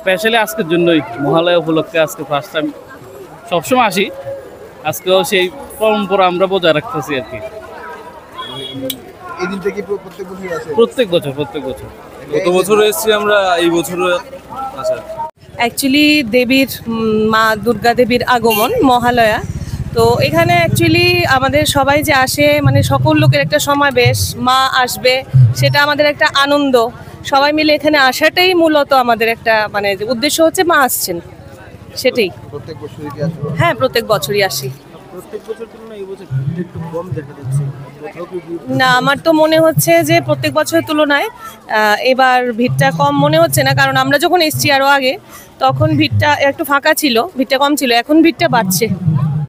Specially আজকের জন্যই মহালয়া উপলক্ষে আজকে ফার্স্ট টাইম, সবসময় আসি, আজকেও সেই পরম্পরা আমরা বজায় রাখতেছি আর কি। এই দিনটা কি প্রত্যেক বছর আসে? প্রত্যেক বছর গত বছর এসেছি আমরা, এই বছরও আচ্ছা। অ্যাকচুয়ালি দেবীর মা দুর্গা দেবীর আগমন মহালয়া, তো এখানে অ্যাকচুয়ালি আমাদের সবাই যে আসে মানে সকল লোকের একটা সমাবেশ, মা আসবে সেটা আমাদের একটা আনন্দ, সবাই মিলে এখানে আসাটাই মূলত আমাদের একটা মানে উদ্দেশ্য হচ্ছে মা আসছেন সেটাই। প্রত্যেক বছরই কি আসে? হ্যাঁ, প্রত্যেক বছরই আসি। প্রত্যেক বছর তুলনায় এই বছর একটু কম দেখা যাচ্ছে। না, আমার তো মনে হচ্ছে যে প্রত্যেক বছরের তুলনায় এবার ভিড়টা কম মনে হচ্ছে না, কারণ আমরা যখন এসছি আরও আগে তখন ভিড়টা একটু ফাঁকা ছিল, ভিড়টা কম ছিল, এখন ভিড়টা বাড়ছে।